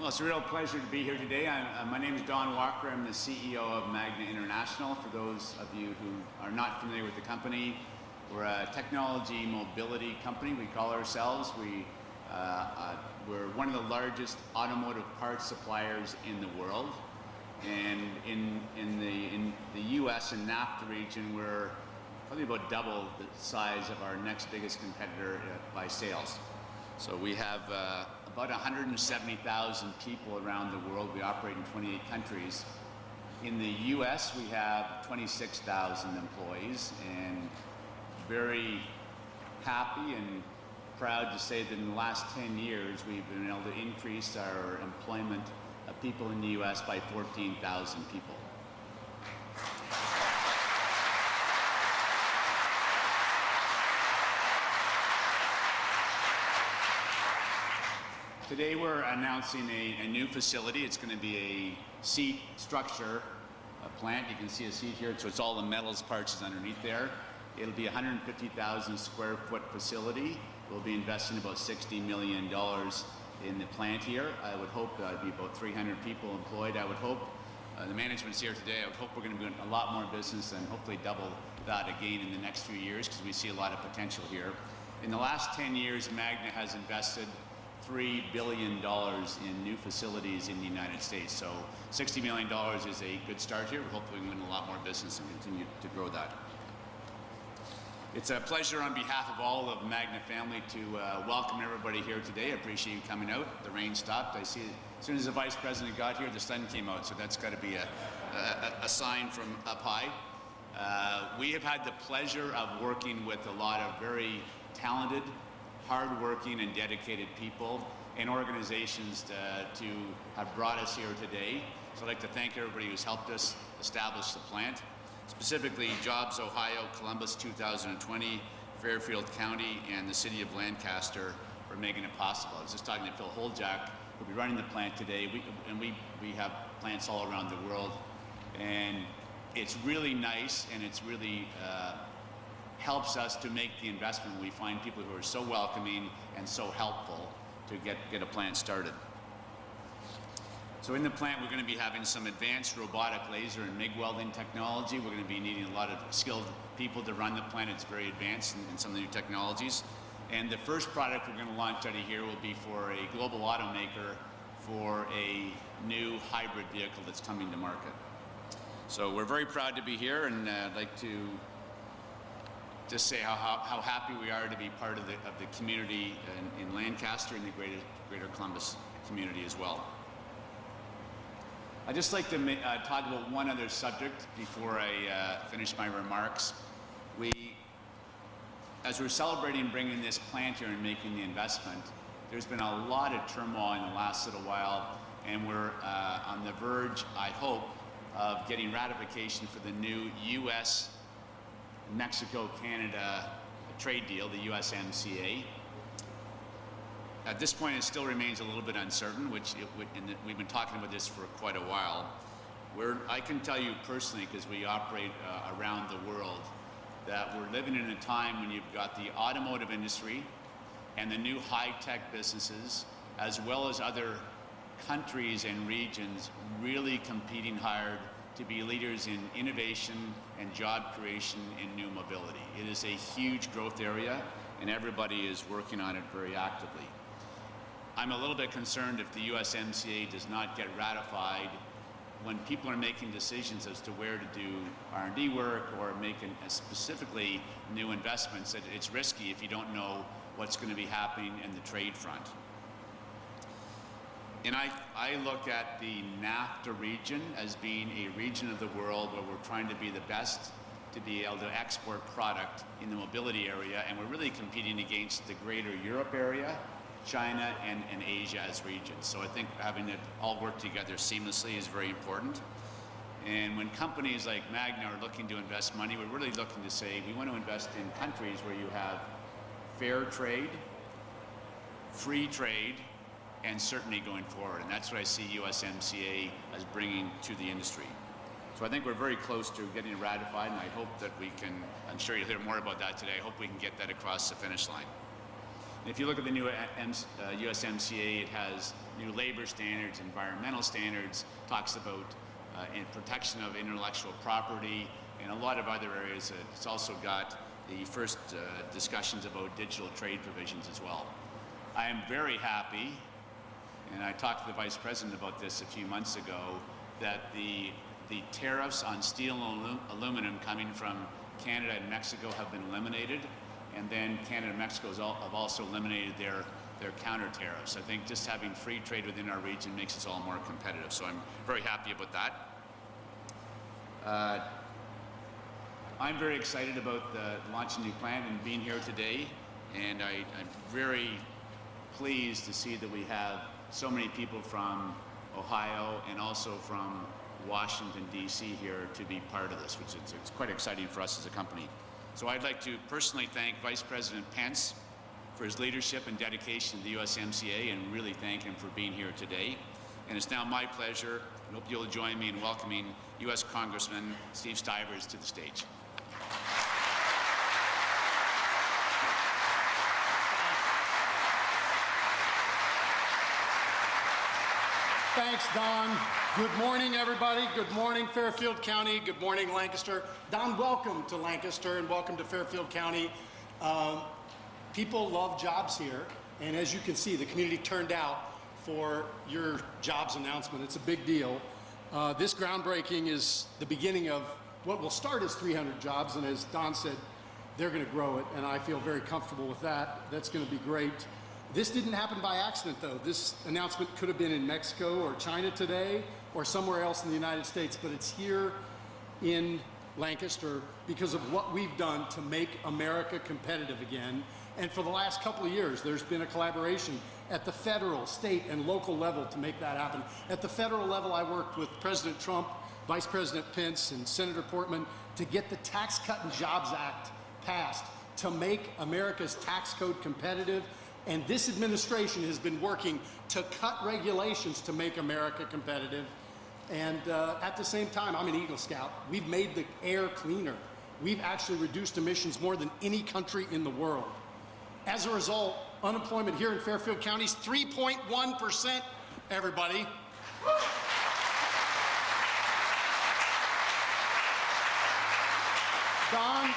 Well, it's a real pleasure to be here today. My name is Don Walker. I'm the CEO of Magna International. For those of you who are not familiar with the company, we're a technology mobility company, we call ourselves. We're one of the largest automotive parts suppliers in the world. And in the US and NAFTA region, we're probably about double the size of our next biggest competitor by sales. So we have about 170,000 people around the world. We operate in 28 countries. In the US, we have 26,000 employees, and very happy and proud to say that in the last 10 years, we've been able to increase our employment of people in the US by 14,000 people. Today we're announcing a new facility. It's going to be a seat structure plant. You can see a seat here, so it's all the metals parts is underneath there. It'll be a 150,000 square foot facility. We'll be investing about $60 million in the plant here. I would hope there'll be about 300 people employed. I would hope, the management's here today, I would hope we're going to be doing a lot more business and hopefully double that again in the next few years, because we see a lot of potential here. In the last 10 years, Magna has invested $3 billion in new facilities in the United States. So $60 million is a good start here. Hopefully we win a lot more business and continue to grow that. It's a pleasure on behalf of all of Magna family to welcome everybody here today. I appreciate you coming out. The rain stopped. I see as soon as the Vice President got here, the sun came out. So that's got to be a sign from up high. We have had the pleasure of working with a lot of very talented, hard-working and dedicated people and organizations to have brought us here today. So I'd like to thank everybody who's helped us establish the plant, specifically Jobs Ohio, Columbus 2020, Fairfield County, and the City of Lancaster for making it possible. I was just talking to Phil Holjak, who'll be running the plant today. We have plants all around the world, and it's really nice, and it's really helps us to make the investment. We find people who are so welcoming and so helpful to get a plant started. So in the plant, we're going to be having some advanced robotic laser and MIG welding technology. We're going to be needing a lot of skilled people to run the plant. It's very advanced in some of the new technologies. And the first product we're going to launch out of here will be for a global automaker for a new hybrid vehicle that's coming to market. So we're very proud to be here, and I'd like to just say how happy we are to be part of the community in Lancaster and the greater Columbus community as well. I'd just like to talk about one other subject before I finish my remarks. As we're celebrating bringing this plant here and making the investment, there's been a lot of turmoil in the last little while, and we're on the verge, I hope, of getting ratification for the new Mexico-Canada trade deal, the USMCA. At this point, it still remains a little bit uncertain, we've been talking about this for quite a while. I can tell you personally, because we operate around the world, that we're living in a time when you've got the automotive industry and the new high-tech businesses, as well as other countries and regions, really competing hard to be leaders in innovation and job creation in new mobility. It is a huge growth area, and everybody is working on it very actively. I'm a little bit concerned if the USMCA does not get ratified when people are making decisions as to where to do R&D work or making specifically new investments. That it's risky if you don't know what's going to be happening in the trade front. And I look at the NAFTA region as being a region of the world where we're trying to be the best to be able to export product in the mobility area, and we're really competing against the greater Europe area, China, and Asia as regions. So I think having it all work together seamlessly is very important. And when companies like Magna are looking to invest money, we're really looking to say we want to invest in countries where you have fair trade, free trade, and certainty going forward. And that's what I see USMCA as bringing to the industry. So I think we're very close to getting it ratified, and I hope that we can, I'm sure you'll hear more about that today, I hope we can get that across the finish line. And if you look at the new USMCA, it has new labor standards, environmental standards, talks about protection of intellectual property, and a lot of other areas. It's also got the first discussions about digital trade provisions as well. I am very happy, and I talked to the Vice President about this a few months ago, that the tariffs on steel and aluminum coming from Canada and Mexico have been eliminated, and then Canada and Mexico have also eliminated their counter tariffs. I think just having free trade within our region makes us all more competitive, so I'm very happy about that. I'm very excited about launching a new plant and being here today, and I'm very pleased to see that we have so many people from Ohio and also from Washington, D.C. here to be part of this, which it's quite exciting for us as a company. So I'd like to personally thank Vice President Pence for his leadership and dedication to the USMCA, and really thank him for being here today. And it's now my pleasure, I hope you'll join me in welcoming U.S. Congressman Steve Stivers to the stage. Thanks, Don. Good morning, everybody. Good morning, Fairfield County. Good morning, Lancaster. Don, welcome to Lancaster and welcome to Fairfield County. People love jobs here, and as you can see, the community turned out for your jobs announcement. It's a big deal. This groundbreaking is the beginning of what will start as 300 jobs, and as Don said, they're going to grow it, and I feel very comfortable with that. That's going to be great. This didn't happen by accident, though. This announcement could have been in Mexico or China today or somewhere else in the United States, but it's here in Lancaster because of what we've done to make America competitive again. And for the last couple of years, there's been a collaboration at the federal, state, and local level to make that happen. At the federal level, I worked with President Trump, Vice President Pence, and Senator Portman to get the Tax Cut and Jobs Act passed to make America's tax code competitive. And this administration has been working to cut regulations to make America competitive. And at the same time, I'm an Eagle Scout. We've made the air cleaner. We've actually reduced emissions more than any country in the world. As a result, unemployment here in Fairfield County is 3.1%, everybody. Don,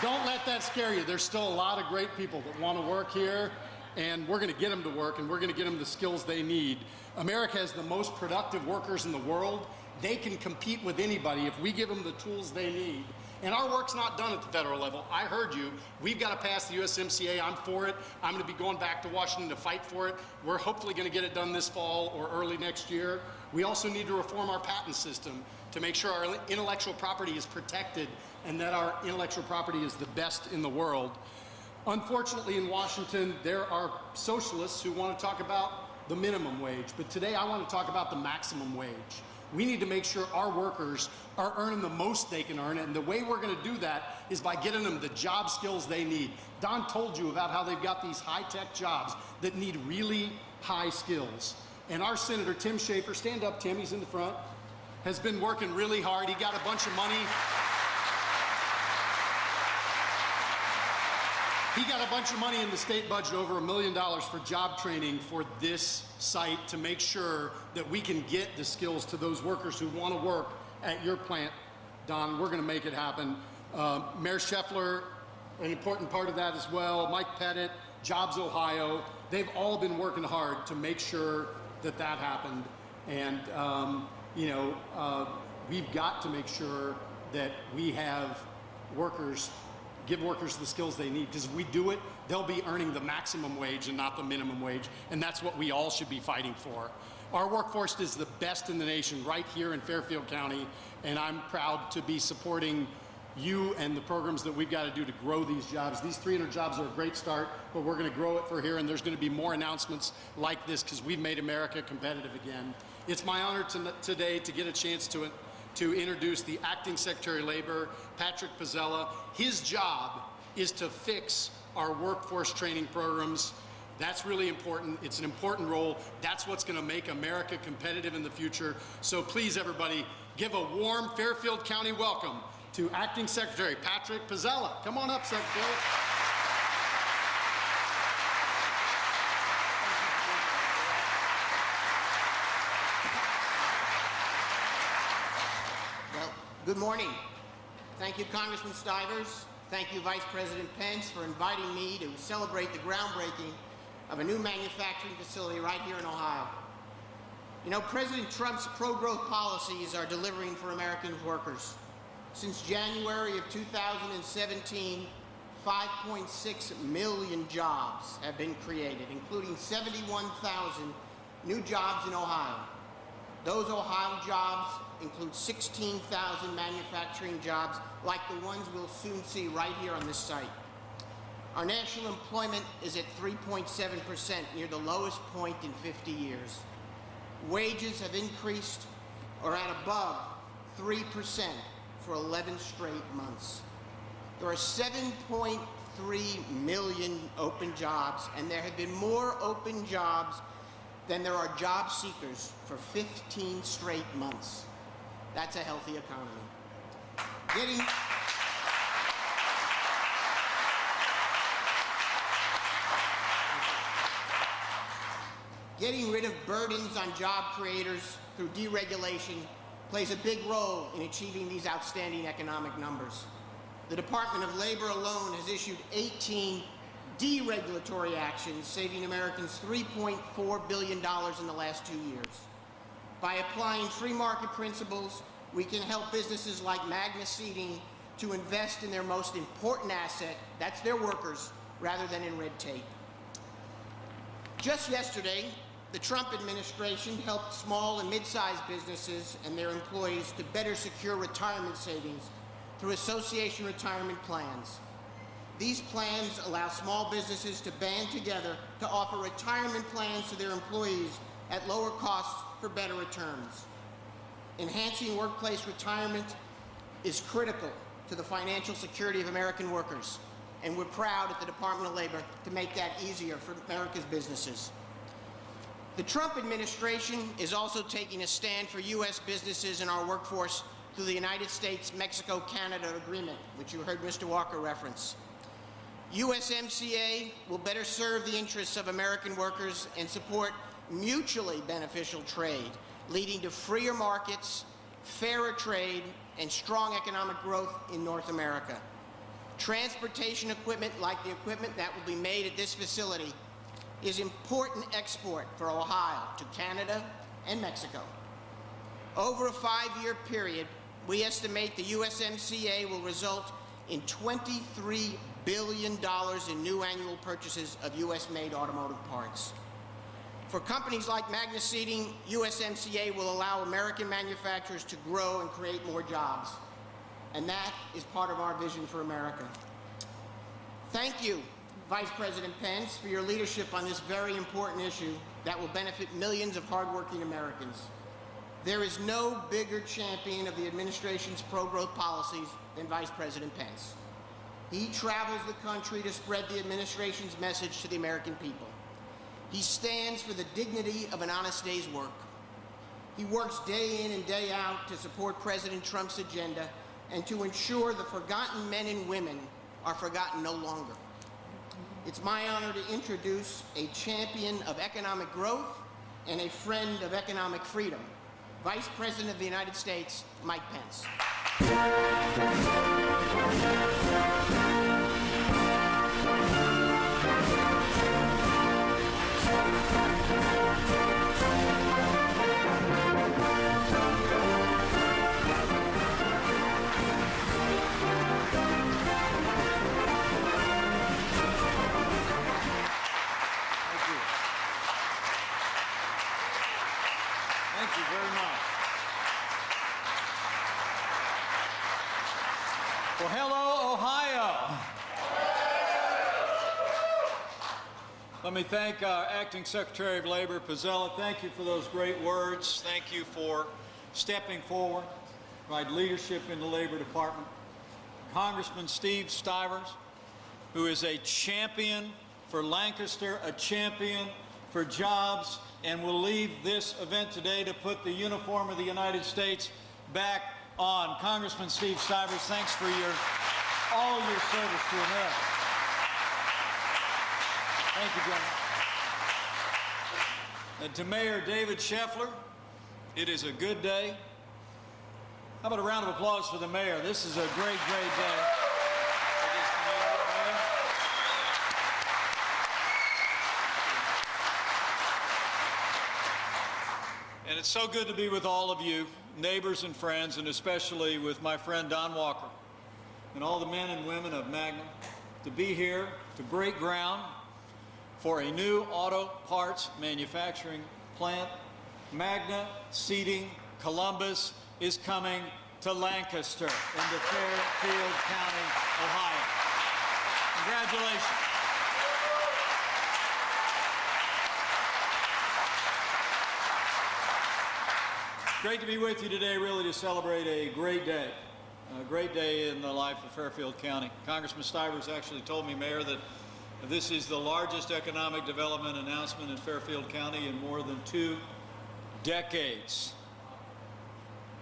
don't let that scare you. There's still a lot of great people that want to work here, and we're going to get them to work, and we're going to get them the skills they need. America has the most productive workers in the world. They can compete with anybody if we give them the tools they need. And our work's not done at the federal level. I heard you. We've got to pass the USMCA. I'm for it. I'm going to be going back to Washington to fight for it. We're hopefully going to get it done this fall or early next year. We also need to reform our patent system to make sure our intellectual property is protected and that our intellectual property is the best in the world. Unfortunately, in Washington, there are socialists who want to talk about the minimum wage, but today I want to talk about the maximum wage. We need to make sure our workers are earning the most they can earn, and the way we're going to do that is by getting them the job skills they need. Don told you about how they've got these high-tech jobs that need really high skills. And our Senator Tim Schaefer, stand up, Tim, he's in the front, has been working really hard. He got a bunch of money. He got a bunch of money in the state budget, over $1 million for job training for this site to make sure that we can get the skills to those workers who want to work at your plant. Don, we're going to make it happen. Mayor Scheffler, an important part of that as well. Mike Pettit, Jobs Ohio, they've all been working hard to make sure that that happened. And, we've got to make sure that we have workers, give workers the skills they need, because if we do it, they'll be earning the maximum wage and not the minimum wage, and that's what we all should be fighting for. Our workforce is the best in the nation right here in Fairfield County, and I'm proud to be supporting you and the programs that we've got to do to grow these jobs. These 300 jobs are a great start, but we're going to grow it for here, and there's going to be more announcements like this because we've made America competitive again. It's my honor today to get a chance to introduce the Acting Secretary of Labor, Patrick Pizzella. His job is to fix our workforce training programs. That's really important. It's an important role. That's what's going to make America competitive in the future. So please, everybody, give a warm Fairfield County welcome to Acting Secretary Patrick Pizzella. Come on up, Secretary. Good morning. Thank you, Congressman Stivers. Thank you, Vice President Pence, for inviting me to celebrate the groundbreaking of a new manufacturing facility right here in Ohio. You know, President Trump's pro-growth policies are delivering for American workers. Since January of 2017, 5.6 million jobs have been created, including 71,000 new jobs in Ohio. Those Ohio jobs include 16,000 manufacturing jobs like the ones we'll soon see right here on this site. Our national employment is at 3.7%, near the lowest point in 50 years. Wages have increased or at above 3% for 11 straight months. There are 7.3 million open jobs, and there have been more open jobs than there are job seekers for 15 straight months. That's a healthy economy. Getting rid of burdens on job creators through deregulation plays a big role in achieving these outstanding economic numbers. The Department of Labor alone has issued 18 deregulatory actions, saving Americans $3.4 billion in the last 2 years. By applying free market principles, we can help businesses like Magna to invest in their most important asset, that's their workers, rather than in red tape. Just yesterday, the Trump administration helped small and mid-sized businesses and their employees to better secure retirement savings through association retirement plans. These plans allow small businesses to band together to offer retirement plans to their employees at lower costs for better returns. Enhancing workplace retirement is critical to the financial security of American workers, and we're proud at the Department of Labor to make that easier for America's businesses. The Trump administration is also taking a stand for U.S. businesses and our workforce through the United States-Mexico-Canada agreement, which you heard Mr. Walker reference. USMCA will better serve the interests of American workers and support mutually beneficial trade, leading to freer markets, fairer trade, and strong economic growth in North America. Transportation equipment, like the equipment that will be made at this facility, is important export for Ohio to Canada and Mexico. Over a 5-year period, we estimate the USMCA will result in $23 billion in new annual purchases of U.S.-made automotive parts. For companies like Magna, USMCA will allow American manufacturers to grow and create more jobs. And that is part of our vision for America. Thank you, Vice President Pence, for your leadership on this very important issue that will benefit millions of hardworking Americans. There is no bigger champion of the administration's pro-growth policies than Vice President Pence. He travels the country to spread the administration's message to the American people. He stands for the dignity of an honest day's work. He works day in and day out to support President Trump's agenda and to ensure the forgotten men and women are forgotten no longer. It's my honor to introduce a champion of economic growth and a friend of economic freedom, Vice President of the United States, Mike Pence. Thank you very much. Well, hello, Ohio. Let me thank our Acting Secretary of Labor, Pizzella. Thank you for those great words. Thank you for stepping forward, provide leadership in the Labor Department. Congressman Steve Stivers, who is a champion for Lancaster, a champion for jobs, and will leave this event today to put the uniform of the United States back on. Congressman Steve Stivers, thanks for all your service to America. Thank you, General. And to Mayor David Scheffler, it is a good day. How about a round of applause for the mayor? This is a great, great day for this community. Mayor. And it's so good to be with all of you, neighbors and friends, and especially with my friend Don Walker and all the men and women of Magna, to be here to break ground for a new auto parts manufacturing plant. Magna Seating Columbus is coming to Lancaster into Fairfield County, Ohio. Congratulations. Great to be with you today, really to celebrate a great day in the life of Fairfield County. Congressman Stivers actually told me, Mayor, that this is the largest economic development announcement in Fairfield County in more than 2 decades.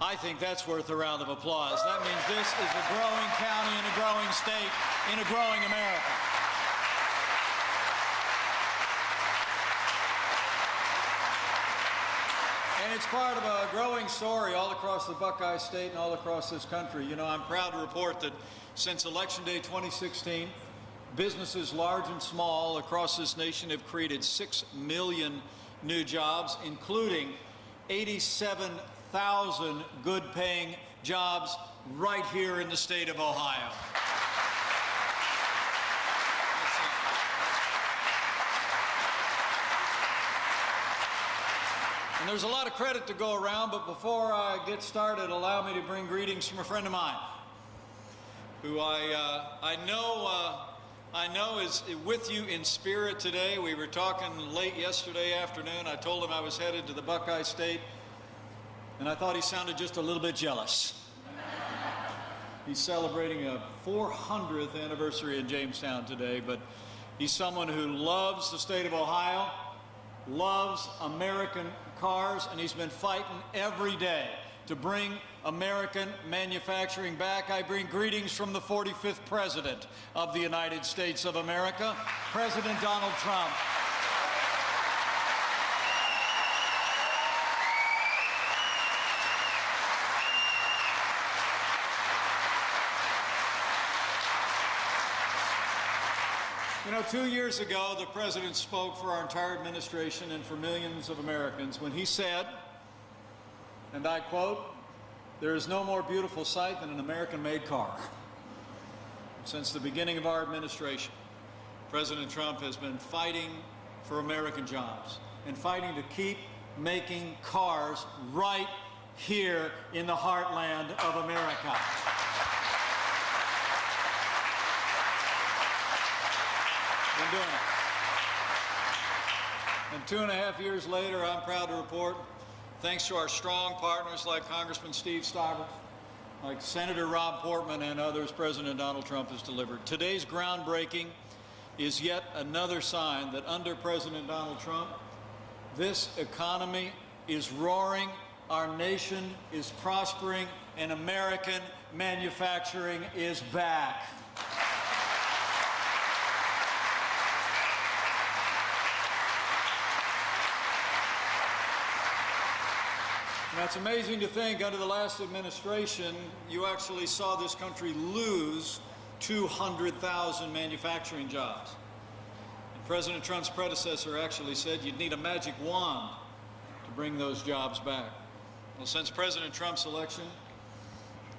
I think that's worth a round of applause. That means this is a growing county and a growing state in a growing America. And it's part of a growing story all across the Buckeye State and all across this country. You know, I'm proud to report that since Election Day 2016, businesses large and small across this nation have created 6 million new jobs, including 87,000 good-paying jobs right here in the state of Ohio. And there's a lot of credit to go around, but before I get started, allow me to bring greetings from a friend of mine who I know is with you in spirit today. We were talking late yesterday afternoon. I told him I was headed to the Buckeye State, and I thought he sounded just a little bit jealous. He's celebrating a 400th anniversary in Jamestown today, but he's someone who loves the state of Ohio, loves American cars, and he's been fighting every day to bring American manufacturing back. I bring greetings from the 45th President of the United States of America, President Donald Trump. You know, 2 years ago, the President spoke for our entire administration and for millions of Americans when he said, and I quote, "There is no more beautiful sight than an American-made car." Since the beginning of our administration, President Trump has been fighting for American jobs and fighting to keep making cars right here in the heartland of America. Been doing it. And 2.5 years later, I'm proud to report, thanks to our strong partners like Congressman Steve Stivers, like Senator Rob Portman and others, President Donald Trump has delivered. Today's groundbreaking is yet another sign that under President Donald Trump, this economy is roaring, our nation is prospering, and American manufacturing is back. Now, it's amazing to think under the last administration, you actually saw this country lose 200,000 manufacturing jobs. And President Trump's predecessor actually said you'd need a magic wand to bring those jobs back. Well, since President Trump's election,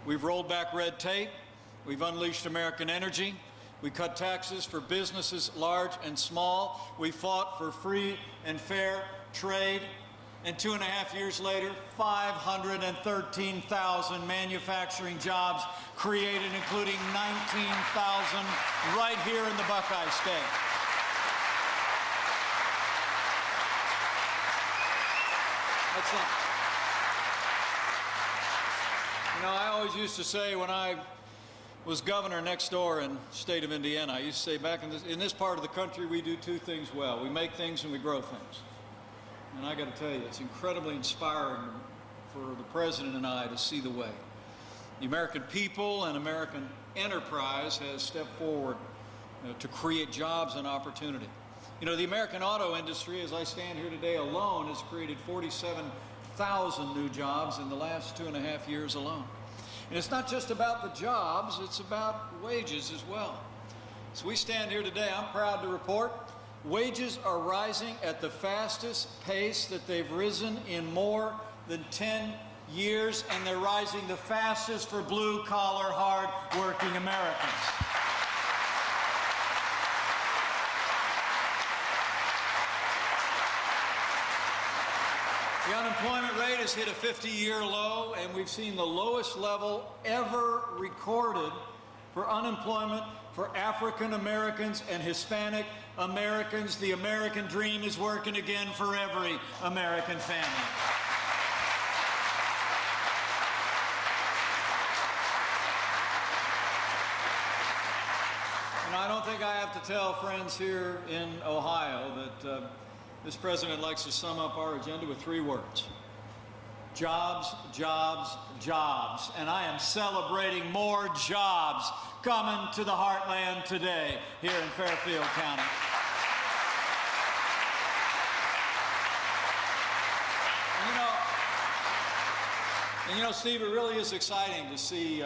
we've rolled back red tape, we've unleashed American energy, we cut taxes for businesses large and small, we fought for free and fair trade, and 2.5 years later, 513,000 manufacturing jobs created, including 19,000 right here in the Buckeye State. That's it. You know, I always used to say when I was governor next door in the state of Indiana, I used to say back in this part of the country, we do 2 things well. We make things and we grow things. And I got to tell you, it's incredibly inspiring for the President and I to see the way. The American people and American enterprise has stepped forward to create jobs and opportunity. You know, the American auto industry, as I stand here today alone, has created 47,000 new jobs in the last 2.5 years alone. And it's not just about the jobs, it's about wages as well. As we stand here today, I'm proud to report wages are rising at the fastest pace that they've risen in more than 10 years, and they're rising the fastest for blue-collar, hard-working Americans. The unemployment rate has hit a 50-year low, and we've seen the lowest level ever recorded for unemployment for African Americans and Hispanic Americans. The American dream is working again for every American family. And I don't think I have to tell friends here in Ohio that this president likes to sum up our agenda with 3 words: jobs, jobs, jobs. And I am celebrating more jobs coming to the heartland today here in Fairfield County. And you know, Steve, it really is exciting to see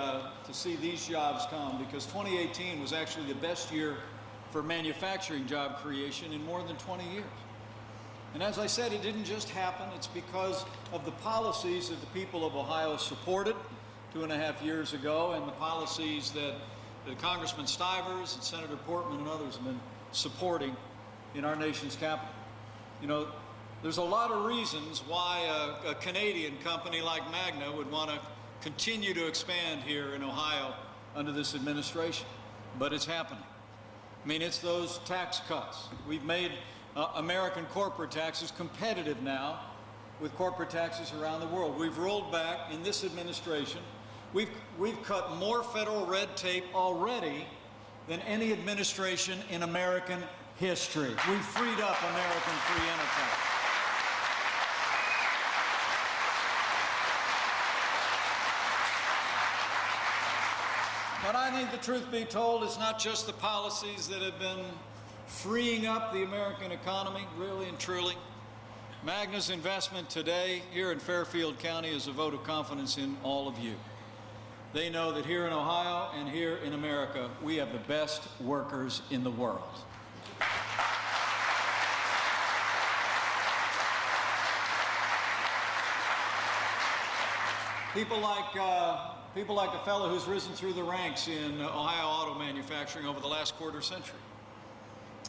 these jobs come, because 2018 was actually the best year for manufacturing job creation in more than 20 years. And as I said, it didn't just happen. It's because of the policies that the people of Ohio supported 2.5 years ago, and the policies that Congressman Stivers and Senator Portman and others have been supporting in our nation's capital. You know, there's a lot of reasons why a Canadian company like Magna would want to continue to expand here in Ohio under this administration, but it's happening. I mean, it's those tax cuts. We've made American corporate taxes competitive now with corporate taxes around the world. We've rolled back, in this administration, we've cut more federal red tape already than any administration in American history. We've freed up American free enterprise. But I think the truth be told, it's not just the policies that have been freeing up the American economy, really and truly. Magna's investment today here in Fairfield County is a vote of confidence in all of you. They know that here in Ohio and here in America, we have the best workers in the world. People like the fellow who's risen through the ranks in Ohio auto manufacturing over the last quarter century,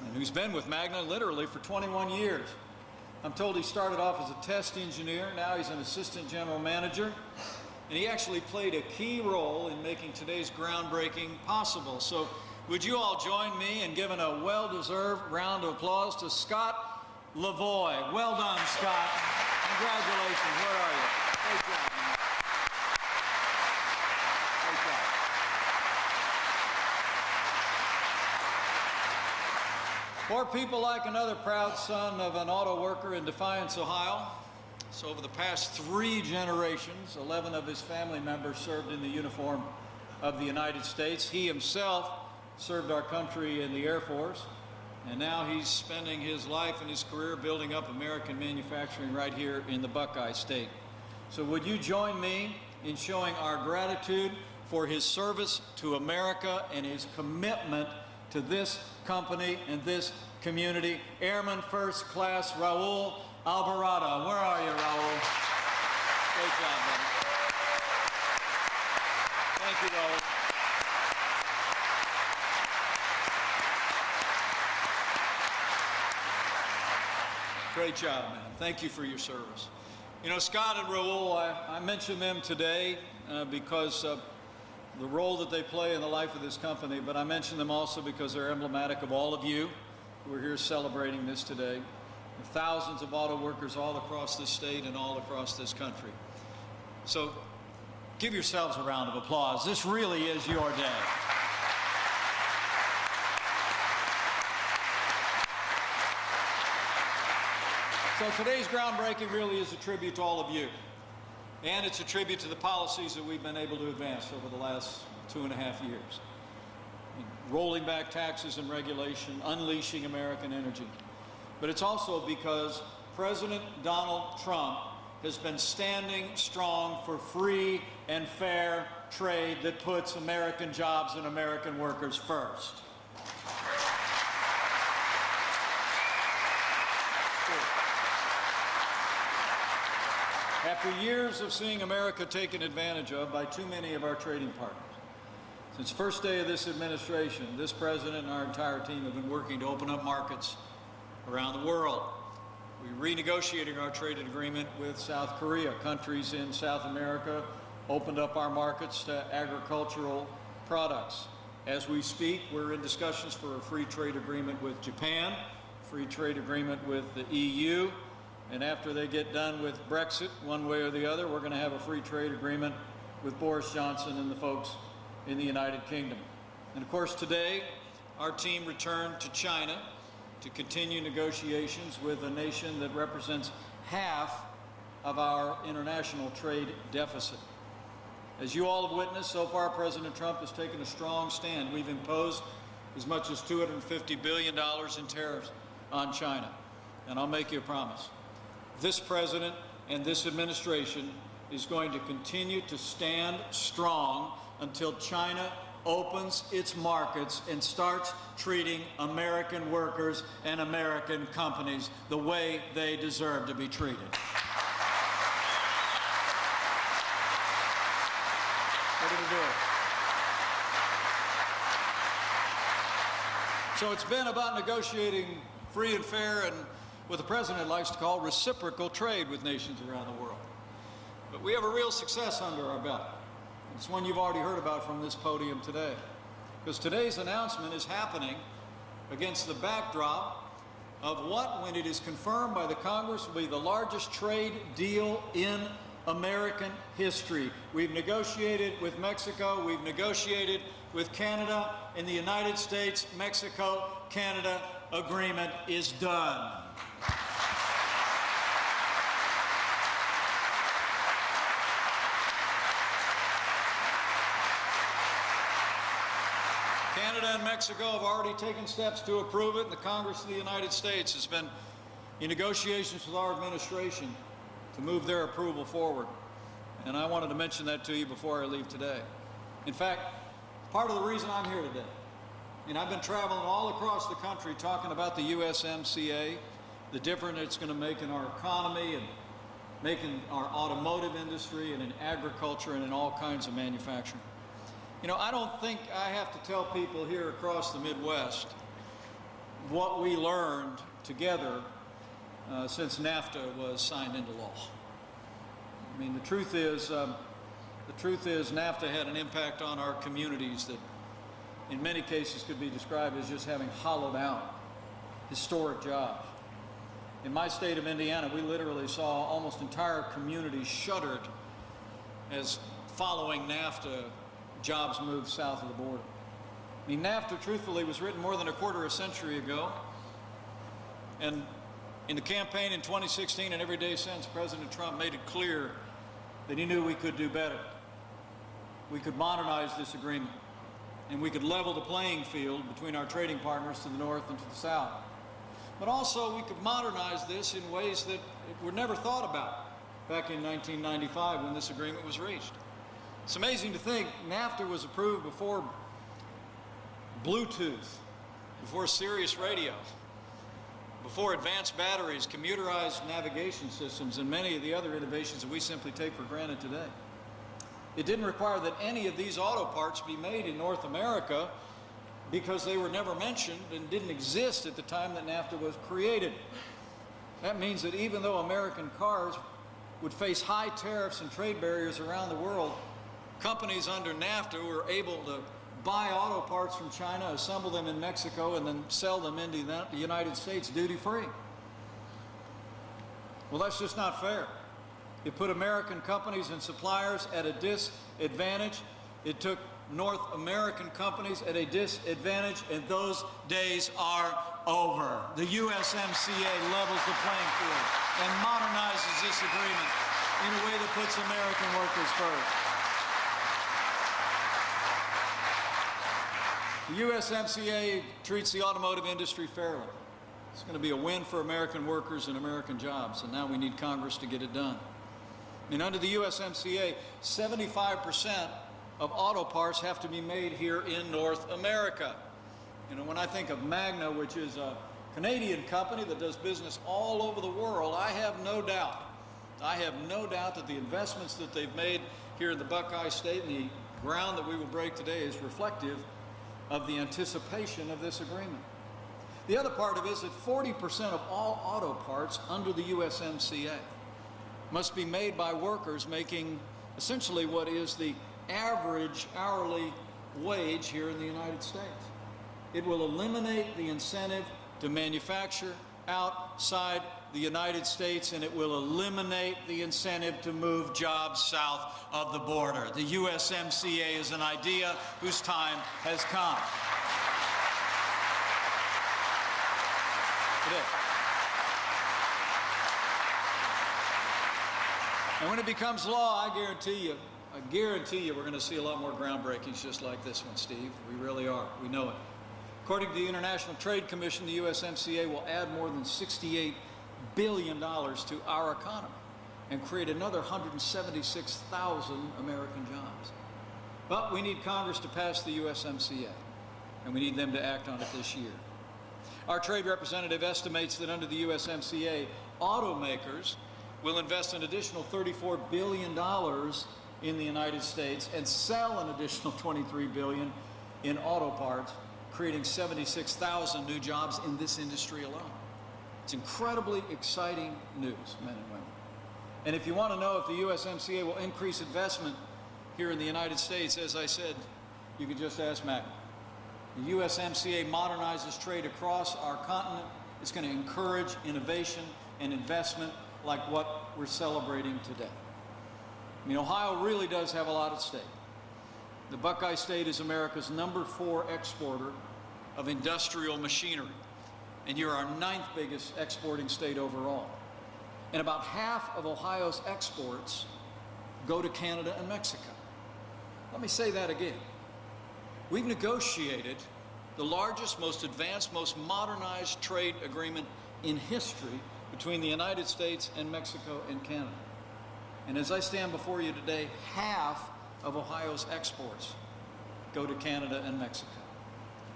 and who's been with Magna literally for 21 years. I'm told he started off as a test engineer, now he's an assistant general manager, and he actually played a key role in making today's groundbreaking possible. So would you all join me in giving a well-deserved round of applause to Scott Lavoie. Well done, Scott. Congratulations. Where are you? Great job, man. Or people like another proud son of an auto worker in Defiance, Ohio. So over the past 3 generations, 11 of his family members served in the uniform of the United States. He himself served our country in the Air Force, and now he's spending his life and his career building up American manufacturing right here in the Buckeye State. So would you join me in showing our gratitude for his service to America and his commitment to this company and this community? Airman First Class Raul Alvarado. Where are you, Raul? Great job, buddy. Thank you, Raul. Great job, man. Thank you for your service. You know, Scott and Raul, I mentioned them today because of the role that they play in the life of this company, but I mention them also because they're emblematic of all of you who are here celebrating this today. Thousands of auto workers all across this state and all across this country. So give yourselves a round of applause. This really is your day. So today's groundbreaking really is a tribute to all of you. And it's a tribute to the policies that we've been able to advance over the last 2.5 years. Rolling back taxes and regulation, unleashing American energy. But it's also because President Donald Trump has been standing strong for free and fair trade that puts American jobs and American workers first. After years of seeing America taken advantage of by too many of our trading partners, since the first day of this administration, this president and our entire team have been working to open up markets around the world. We renegotiated our trade agreement with South Korea. Countries in South America opened up our markets to agricultural products. As we speak, we're in discussions for a free trade agreement with Japan, free trade agreement with the EU, and after they get done with Brexit, one way or the other, we're going to have a free trade agreement with Boris Johnson and the folks in the United Kingdom. And of course, today, our team returned to China to continue negotiations with a nation that represents half of our international trade deficit. As you all have witnessed, so far President Trump has taken a strong stand. We've imposed as much as $250 billion in tariffs on China. And I'll make you a promise. This president and this administration is going to continue to stand strong until China opens its markets and starts treating American workers and American companies the way they deserve to be treated. We're going to do it. So it's been about negotiating free and fair and what the president likes to call reciprocal trade with nations around the world. But we have a real success under our belt. It's one you've already heard about from this podium today. Because today's announcement is happening against the backdrop of what, when it is confirmed by the Congress, will be the largest trade deal in American history. We've negotiated with Mexico, we've negotiated with Canada, and the United States-Mexico-Canada agreement is done. Canada and Mexico have already taken steps to approve it, and the Congress of the United States has been in negotiations with our administration to move their approval forward. And I wanted to mention that to you before I leave today. In fact, part of the reason I'm here today, and I've been traveling all across the country talking about the USMCA, the difference it's going to make in our economy and making our automotive industry and in agriculture and in all kinds of manufacturing. You know, I don't think I have to tell people here across the Midwest what we learned together since NAFTA was signed into law. I mean, the truth is NAFTA had an impact on our communities that in many cases could be described as just having hollowed out historic jobs. In my state of Indiana, we literally saw almost entire communities shuttered as following NAFTA jobs moved south of the border. I mean, NAFTA, truthfully, was written more than a quarter of a century ago. And in the campaign in 2016 and every day since, President Trump made it clear that he knew we could do better. We could modernize this agreement, and we could level the playing field between our trading partners to the north and to the south. But also, we could modernize this in ways that were never thought about back in 1995 when this agreement was reached. It's amazing to think NAFTA was approved before Bluetooth, before Sirius radio, before advanced batteries, computerized navigation systems, and many of the other innovations that we simply take for granted today. It didn't require that any of these auto parts be made in North America because they were never mentioned and didn't exist at the time that NAFTA was created. That means that even though American cars would face high tariffs and trade barriers around the world, companies under NAFTA were able to buy auto parts from China, assemble them in Mexico, and then sell them into the United States duty-free. Well, that's just not fair. It put American companies and suppliers at a disadvantage. It took North American companies at a disadvantage, and those days are over. The USMCA levels the playing field and modernizes this agreement in a way that puts American workers first. The USMCA treats the automotive industry fairly. It's going to be a win for American workers and American jobs, and now we need Congress to get it done. I mean, under the USMCA, 75% of auto parts have to be made here in North America. You know, when I think of Magna, which is a Canadian company that does business all over the world, I have no doubt that the investments that they've made here in the Buckeye State and the ground that we will break today is reflective of the anticipation of this agreement. The other part of it is that 40% of all auto parts under the USMCA must be made by workers making essentially what is the average hourly wage here in the United States. It will eliminate the incentive to manufacture outside the United States, and it will eliminate the incentive to move jobs south of the border. The USMCA is an idea whose time has come. It is. And when it becomes law, I guarantee you we're going to see a lot more groundbreakings just like this one, Steve. We really are. We know it. According to the International Trade Commission, the USMCA will add more than $68 billion to our economy and create another 176,000 American jobs. But we need Congress to pass the USMCA, and we need them to act on it this year. Our trade representative estimates that under the USMCA, automakers will invest an additional $34 billion in the United States and sell an additional $23 billion in auto parts, creating 76,000 new jobs in this industry alone. It's incredibly exciting news, men and women. And if you want to know if the USMCA will increase investment here in the United States, as I said, you can just ask Magna. The USMCA modernizes trade across our continent. It's going to encourage innovation and investment like what we're celebrating today. I mean, Ohio really does have a lot at stake. The Buckeye State is America's #4 exporter of industrial machinery, and you're our 9th biggest exporting state overall. And about half of Ohio's exports go to Canada and Mexico. Let me say that again. We've negotiated the largest, most advanced, most modernized trade agreement in history between the United States and Mexico and Canada. And as I stand before you today, half of Ohio's exports go to Canada and Mexico.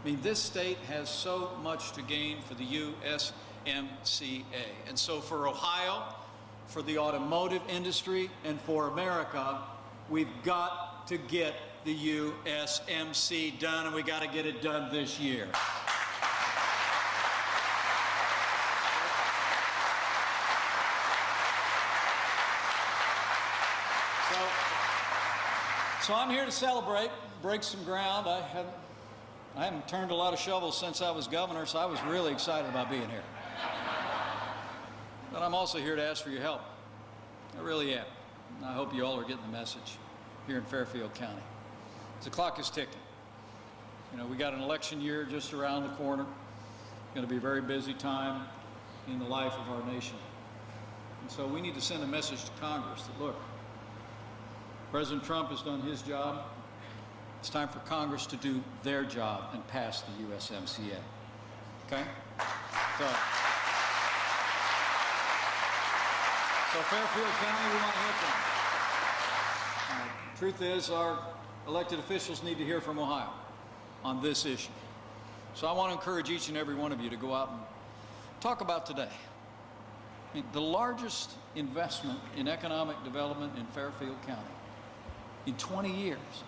I mean, this state has so much to gain for the USMCA. And so for Ohio, for the automotive industry, and for America, we've got to get the USMCA done, and we got to get it done this year. So I'm here to celebrate, break some ground. I haven't turned a lot of shovels since I was governor, so I was really excited about being here. But I'm also here to ask for your help. I really am. I hope you all are getting the message here in Fairfield County. The clock is ticking. You know, we got an election year just around the corner. It's going to be a very busy time in the life of our nation. And so we need to send a message to Congress that, look, President Trump has done his job. It's time for Congress to do their job and pass the USMCA. Okay? So Fairfield County, we want to hear from you. Truth is, our elected officials need to hear from Ohio on this issue. So I want to encourage each and every one of you to go out and talk about today. I mean, the largest investment in economic development in Fairfield County in 20 years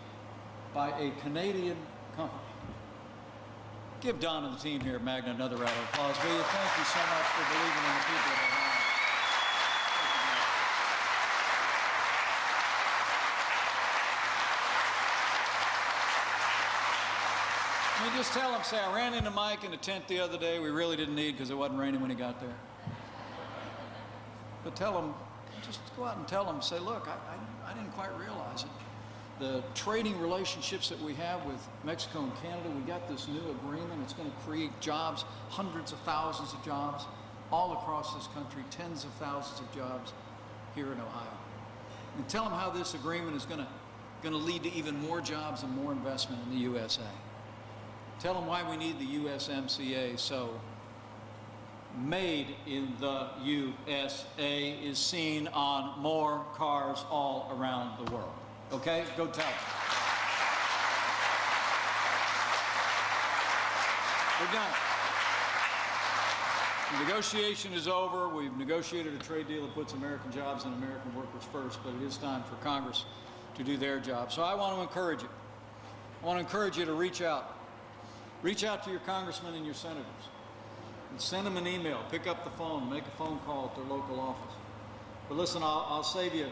by a Canadian company. Give Don and the team here at Magna another round of applause, will you? Thank you so much for believing in the people of Ohio. I mean, just tell them, say, I ran into Mike in a tent the other day we really didn't need because it wasn't raining when he got there. But tell them, just go out and tell them, say, look, I didn't quite realize it. The trading relationships that we have with Mexico and Canada, we got this new agreement. It's going to create jobs, hundreds of thousands of jobs all across this country, tens of thousands of jobs here in Ohio. And tell them how this agreement is going to lead to even more jobs and more investment in the USA. Tell them why we need the USMCA so made in the USA is seen on more cars all around the world. Okay? Go tell them. We're done. The negotiation is over. We've negotiated a trade deal that puts American jobs and American workers first, but it is time for Congress to do their job. So I want to encourage you. I want to encourage you to reach out. Reach out to your congressmen and your senators. And send them an email. Pick up the phone. Make a phone call at their local office. But listen, I'll save you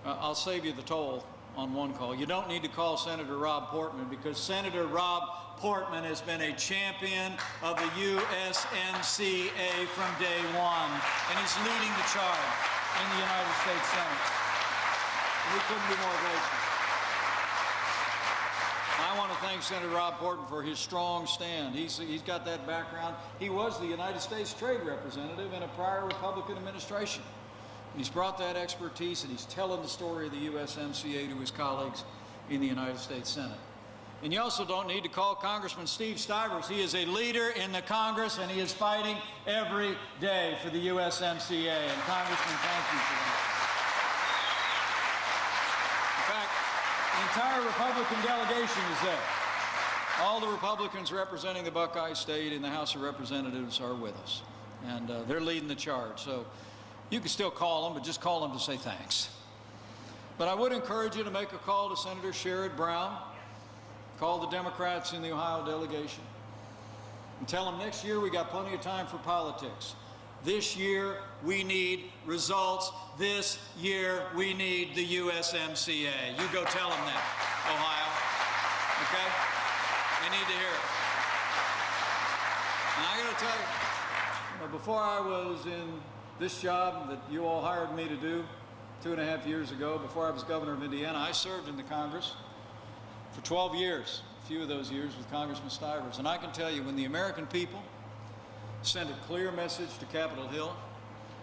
the toll on one call. You don't need to call Senator Rob Portman, because Senator Rob Portman has been a champion of the USMCA from day one, and he's leading the charge in the United States Senate. We couldn't be more grateful. I want to thank Senator Rob Portman for his strong stand. He's got that background. He was the United States Trade Representative in a prior Republican administration. And he's brought that expertise, and he's telling the story of the USMCA to his colleagues in the United States Senate. And you also don't need to call Congressman Steve Stivers. He is a leader in the Congress, and he is fighting every day for the USMCA. And Congressman, thank you for that. In fact, the entire Republican delegation is there. All the Republicans representing the Buckeye State in the House of Representatives are with us. And they're leading the charge. So you can still call them, but just call them to say thanks. But I would encourage you to make a call to Senator Sherrod Brown. Call the Democrats in the Ohio delegation and tell them next year we got plenty of time for politics. This year we need results. This year we need the USMCA. You go tell them that, Ohio. Okay? They need to hear it. And I got to tell you, before I was in this job that you all hired me to do 2.5 years ago, before I was governor of Indiana, I served in the Congress for 12 years, a few of those years with Congressman Stivers. And I can tell you, when the American people send a clear message to Capitol Hill,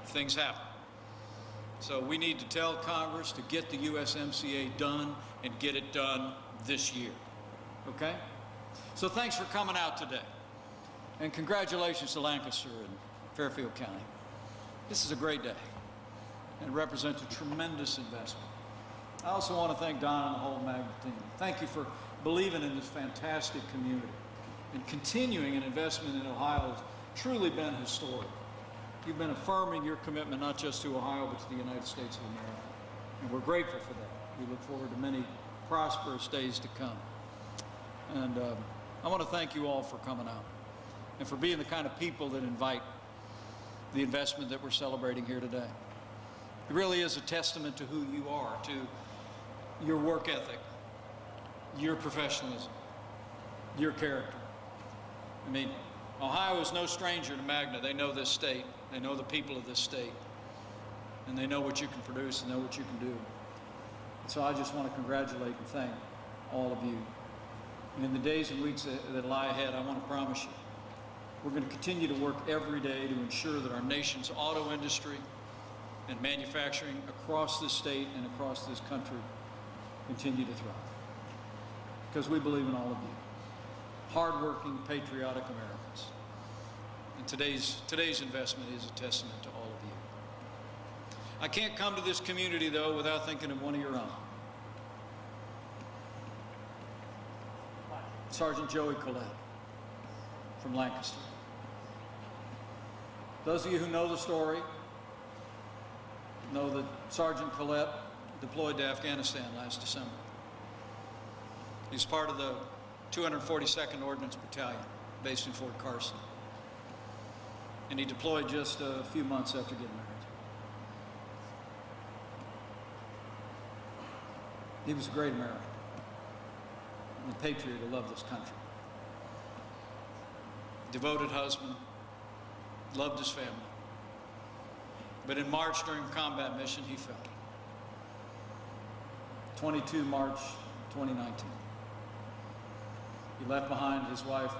things happen. So we need to tell Congress to get the USMCA done and get it done this year. Okay? So thanks for coming out today. And congratulations to Lancaster and Fairfield County. This is a great day and represents a tremendous investment. I also want to thank Don and the whole Magna team. Thank you for believing in this fantastic community. And continuing an investment in Ohio has truly been historic. You've been affirming your commitment not just to Ohio, but to the United States of America. And we're grateful for that. We look forward to many prosperous days to come. And I want to thank you all for coming out and for being the kind of people that invite the investment that we're celebrating here today. It really is a testament to who you are, to your work ethic, your professionalism, your character. I mean, Ohio is no stranger to Magna. They know this state. They know the people of this state. And they know what you can produce and know what you can do. So I just want to congratulate and thank all of you. And in the days and weeks that lie ahead, I want to promise you, we're going to continue to work every day to ensure that our nation's auto industry and manufacturing across this state and across this country continue to thrive. Because we believe in all of you. Hardworking, patriotic Americans. And today's investment is a testament to all of you. I can't come to this community, though, without thinking of one of your own. Sergeant Joey Collette from Lancaster. Those of you who know the story know that Sergeant Collette deployed to Afghanistan last December. He's part of the 242nd Ordnance Battalion based in Fort Carson. And he deployed just a few months after getting married. He was a great American and a patriot who loved this country. Devoted husband, loved his family. But in March, during a combat mission, he fell. 22 March 2019. He left behind his wife,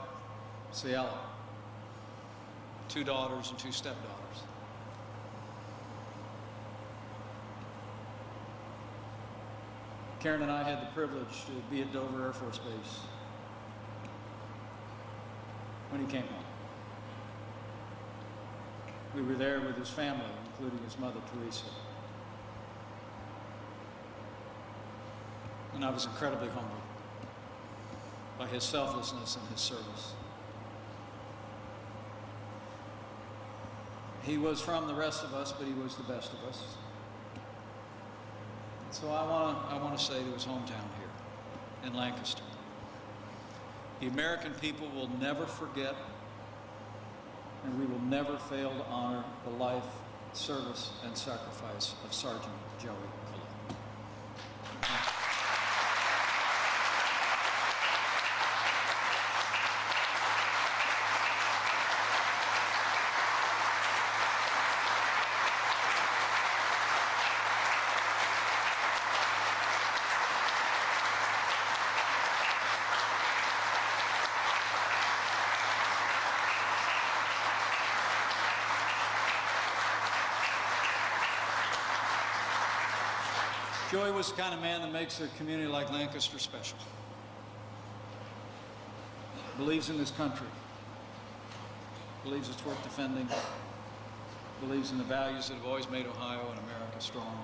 Ciela, 2 daughters and 2 stepdaughters. Karen and I had the privilege to be at Dover Air Force Base when he came home. We were there with his family, including his mother, Teresa. And I was incredibly humbled by his selflessness and his service. He was from the rest of us, but he was the best of us. So I want to say to his hometown here in Lancaster, the American people will never forget, and we will never fail to honor the life, service, and sacrifice of Sergeant Joey Collette. Joey was the kind of man that makes a community like Lancaster special. Believes in this country. Believes it's worth defending. Believes in the values that have always made Ohio and America strong.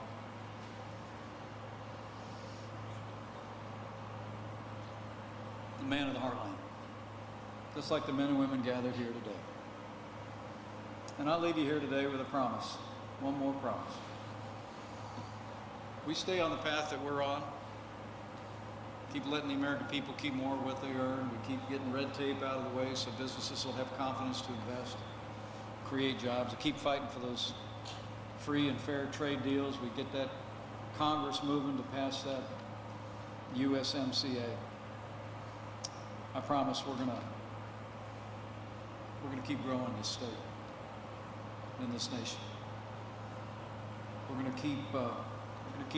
The man of the heartland. Just like the men and women gathered here today. And I'll leave you here today with a promise. One more promise. We stay on the path that we're on, keep letting the American people keep more of what they earn, we keep getting red tape out of the way so businesses will have confidence to invest, create jobs, we keep fighting for those free and fair trade deals, we get that Congress moving to pass that USMCA. I promise we're gonna keep growing this state and this nation. We're gonna keep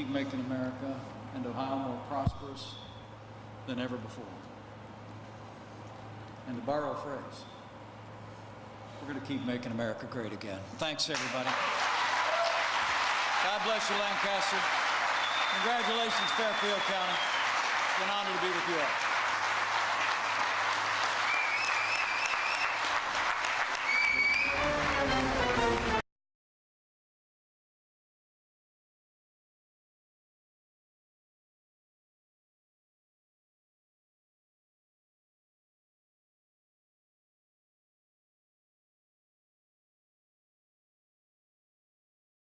making America and Ohio more prosperous than ever before. And to borrow a phrase, we're going to keep making America great again. Thanks, everybody. God bless you, Lancaster. Congratulations, Fairfield County. It's an honor to be with you all.